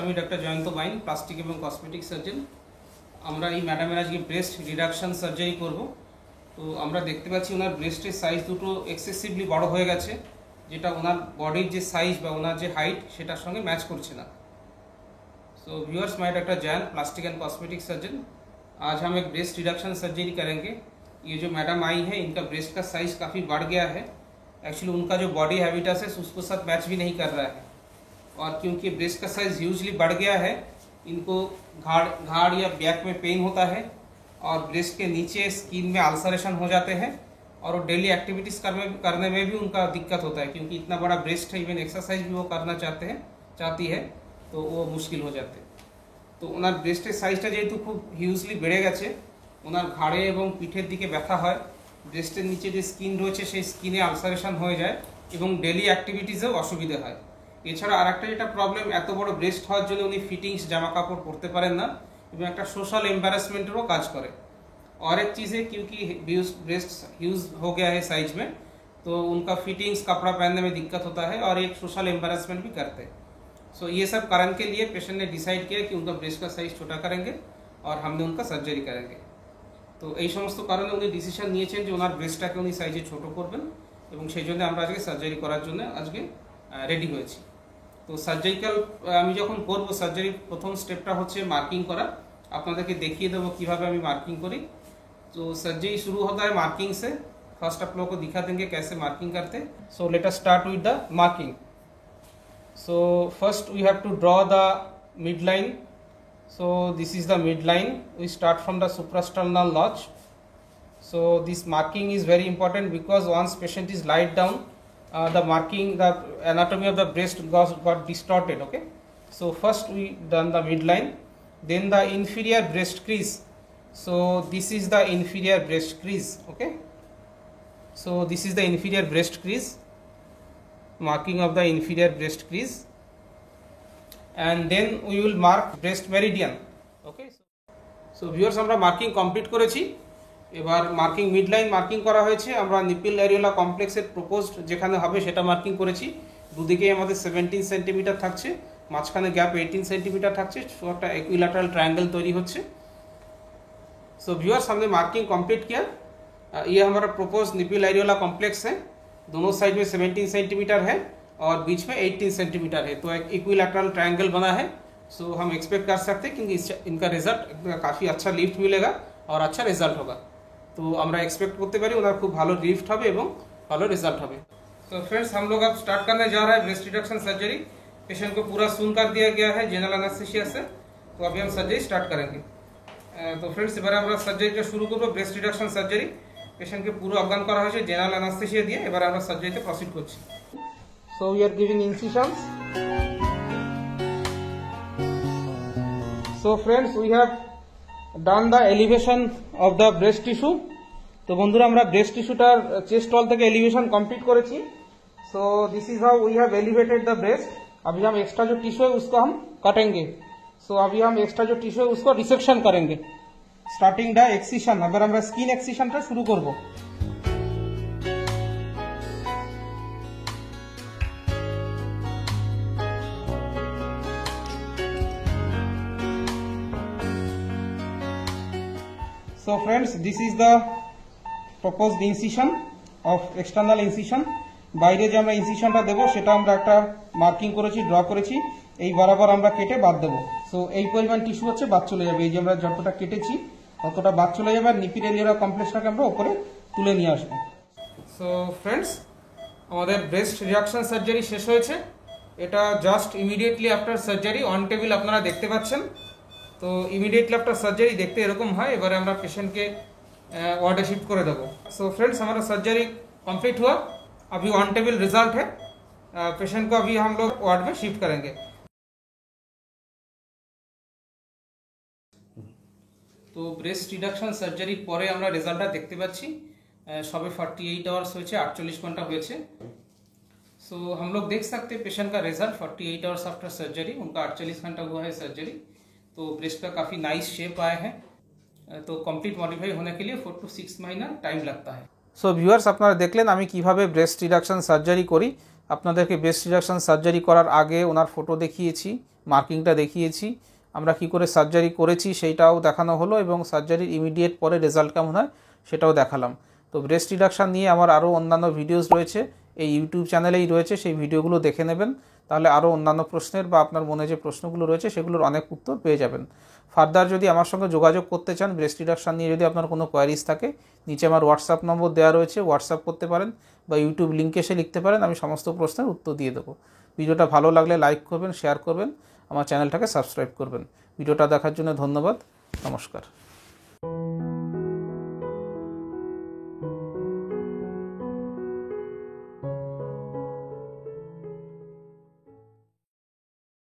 আমি ডক্টর জয়ন্ত বাইন, প্লাস্টিক এবং cosmetic surgeon. আমরা এই ম্যাডামের আজকে ব্রেস্ট রিডাকশন সার্জারি করব। তো আমরা দেখতে পাচ্ছি ওনার ব্রেস্টের সাইজ দুটো এক্সেসিভলি বড় হয়ে গেছে, যেটা ওনার বডির যে সাইজ বা ওনার যে হাইট সেটার সঙ্গে ম্যাচ করছে না। सो व्यूअर्स, मैं doctor Jain, plastic and cosmetic surgeon. आज हम एक ब्रेस्ट रिडक्शन सर्जरी करेंगे। ये जो मैडम आई है, इनका ब्रेस्ट का साइज़ काफ़ी बढ़ गया है। एक्चुअली उनका जो बॉडी हैबिटस है उसको साथ मैच भी नहीं कर रहा है, और क्योंकि ब्रेस्ट का साइज़ ह्यूजली बढ़ गया है, इनको घाड़ या बैक में पेन होता है, और ब्रेस्ट के नीचे स्किन में अल्सरेशन हो जाते हैं, और वो डेली एक्टिविटीज़ करने में भी उनका दिक्कत होता है, क्योंकि इतना बड़ा ब्रेस्ट है, इवन एक्सरसाइज भी वो करना चाहती है तो वो मुश्किल हो जाते। तो ওনার ব্রেস্টের সাইজটা যেহেতু খুব হিউজলি বেড়ে গেছে, ওনার ঘাড়ে এবং পিঠের দিকে ব্যথা হয়, ব্রেস্টের নিচে যে স্কিন রয়েছে সেই স্কিনে আলসারেশন হয়ে যায় এবং ডেলি অ্যাক্টিভিটিসেও অসুবিধা হয়। এছাড়া আরেকটা যেটা প্রবলেম, এত বড় ব্রেস্ট হওয়ার জন্য উনি ফিটিংস জামা কাপড় পরতে পারেন না এবং একটা সোশ্যাল এম্বারাসমেंटেরও কাজ করে। और एक चीज़ है, क्योंकि ब्रेस्ट ह्यूज हो गया है साइज में, तो उनका फिटिंग्स कपड़ा पहनने में दिक्कत होता है और एक सोशल एम्बेरसमेंट भी करते हैं। सो ये सब कारण के लिए पेशेंट ने डिसाइड किया कि उनका ब्रेस्ट का साइज छोटा करेंगे और हमने उनका सर्जरी करेंगे। तो এই সমস্ত কারণে উনি ডিসিশন নিয়েছেন যে ওনার ব্রেস্টটাকে উনি সাইজে ছোট করবেন, এবং সেই জন্য আমরা আজকে সার্জারি করার জন্য আজকে রেডি হয়েছি। তো সার্জারিক্যাল আমি যখন করব, সার্জারির প্রথম স্টেপটা হচ্ছে মার্কিং করা। আপনাদেরকে দেখিয়ে দেবো কীভাবে আমি मार्किंग करी। तो सर्जरी शुरू होता है मार्किंग से। फर्स्ट आप लोगों को दिखा देंगे कैसे मार्किंग करते। So let us start with the marking. So first we have to draw the midline. So this is the midline. We start from the suprasternal notch. So this marking is very important because once patient is lied down, the anatomy of the breast got distorted. Okay. So first we done the midline, then the inferior breast crease. So this is the inferior breast crease. Okay. So this is the inferior breast crease. Marking of the inferior breast crease, and then we will mark breast meridian. Okay, so viewers, আমরা marking complete করেছি। এবার marking midline marking করা হয়েছে। আমরা nipple areola কমপ্লেক্সের proposed যেখানে হবে সেটা মার্কিং করেছি। দুদিকেই আমাদের 17 সেন্টিমিটার থাকছে, মাঝখানে গ্যাপ 18 সেন্টিমিটার থাকছে, একটা ইকুইল্যাটারাল ट्रायंगल তৈরি হচ্ছে। सो viewers, हमने मार्किंग कंप्लीट किया। ये हमारा प्रपोज निपल एरियोला कॉम्प्लेक्स है। दोनों साइड में 17 सेंटीमीटर है और बीच में 18 सेंटीमीटर है, तो एक इक्विलैटरल ट्रायंगल बना है। सो हम एक्सपेक्ट कर सकते हैं कि इनका रिजल्ट काफ़ी अच्छा लिफ्ट मिलेगा और अच्छा रिजल्ट होगा। तो আমরা एक्सपेक्ट করতে পারি ওনার খুব ভালো লিফট হবে এবং ভালো रिजल्ट হবে। तो फ्रेंड्स, हम लोग अब स्टार्ट करने जा रहे हैं ब्रेस्ट रिडक्शन सर्जरी। पेशेंट को पूरा सून कर दिया गया है जनरल एनेस्थेसिया से। तो अभी हम सर्जरी स्टार्ट करेंगे। तो फ्रेंड्स, এবারে আমরা সার্জারিটা শুরু করব। ব্রেস্ট রিডাকশন সার্জারি পেশেন্টকে পুরো অজ্ঞান করা হয়েছে জেনারেল অ্যানাস্থেসিয়া দিয়ে। এবার আমরা সার্জারিতে প্রসিড করছি। So we are giving incisions. So friends, we have done the elevation of the breast tissue. তো বন্ধুরা, আমরা ব্রেস্ট টিস্যুটার চেস্ট ওয়াল থেকে এলিভেশন কমপ্লিট করেছি। So this is how we have elevated the breast. अभी हम एक्स्ट्रा जो tissue है उसको हम काटेंगे। सो अभी हम एक्स्ट्रा जो टिश्यू है उसको रिसेक्शन करेंगे, स्टार्टिंग द एक्सिशन। अगर আমরা স্কিন এক্সিশনটা শুরু করব। So friends, this is the proposed incision of external incision। বাইরে যে আমরা ইনসিশনটা দেব সেটা আমরা একটা মার্কিং করেছি, ড্র করেছি। এই বরাবর আমরা কেটে বাদ দেবো। সো এই পরিমাণ টিস্যু হচ্ছে বাদ চলে যাবে। এই যে আমরা যতটা কেটেছি ততটা বাদ চলে যাবে, আর নিপল এরিওলা কমপ্লেক্সটাকে আমরা উপরে তুলে নিয়ে আসবো। সো ফ্রেন্ডস, আমাদের ব্রেস্ট রিডাকশন সার্জারি শেষ হয়েছে। এটা just immediately after surgery on table আপনারা দেখতে পাচ্ছেন। তো ইমিডিয়েটলি আফটার সার্জারি দেখতে এরকম হয়। এবারে আমরা পেশেंट के वार्ड शिफ्ट করে দেব। सो फ्रेंड्स, हमारा सर्जरी कंप्लीट हुआ। अभी ऑन टेबल रिजल्ट है। पेशेंट को अभी हम लोग वार्ड में शिफ्ट करेंगे। तो ब्रेस्ट रिडक्शन सर्जरी পরে আমরা রেজাল্টটা দেখতে পাচ্ছি। সবে 48 आवर्स হয়েছে, 48 ঘন্টা হয়েছে। सो हम लोग देख सकते हैं पेशेंट का रिजल्ट 48 आवर्स आफ्टर सर्जरी। उनका 48 घंटा हुआ है सर्जरी। तो ब्रेस्ट का काफ़ी नाइस शेप आया है। तो कंप्लीट मॉडिफाई होने के लिए 4 to 6 महीना टाइम लगता है। सो ভিউয়ার্স, আপনারা দেখলেন আমি কিভাবে ব্রেস্ট রিডাকশন সার্জারি করি। আপনাদেরকে ব্রেস্ট রিডাকশন সার্জারি করার আগে ওনার ফটো দেখিয়েছি, মার্কিংটা দেখিয়েছি, আমরা কি করে সার্জারি করেছি সেইটাও দেখানো হলো, এবং সার্জারির ইমিডিয়েট পরে রেজাল্ট কেমন হয় সেটাও দেখালাম। তো ব্রেস্ট রিডাকশান নিয়ে আমার আরও অন্যান্য ভিডিওস রয়েছে, এই ইউটিউব চ্যানেলেই রয়েছে, সেই ভিডিওগুলো দেখে নেবেন, তাহলে আরও অন্যান্য প্রশ্নের বা আপনার মনে যে প্রশ্নগুলো রয়েছে সেগুলোর অনেক উত্তর পেয়ে যাবেন। ফার্দার যদি আমার সঙ্গে যোগাযোগ করতে চান, ব্রেস্ট রিডাকশান নিয়ে যদি আপনার কোনো কোয়ারিজ থাকে, নিচে আমার হোয়াটসঅ্যাপ নম্বর দেওয়া রয়েছে, হোয়াটসঅ্যাপ করতে পারেন বা ইউটিউব লিঙ্কে এসে লিখতে পারেন, আমি সমস্ত প্রশ্নের উত্তর দিয়ে দেবো। ভিডিওটা ভালো লাগলে লাইক করবেন, শেয়ার করবেন, আমার চ্যানেলটাকে সাবস্ক্রাইব করবেন। ভিডিওটা দেখার জন্য ধন্যবাদ, নমস্কার।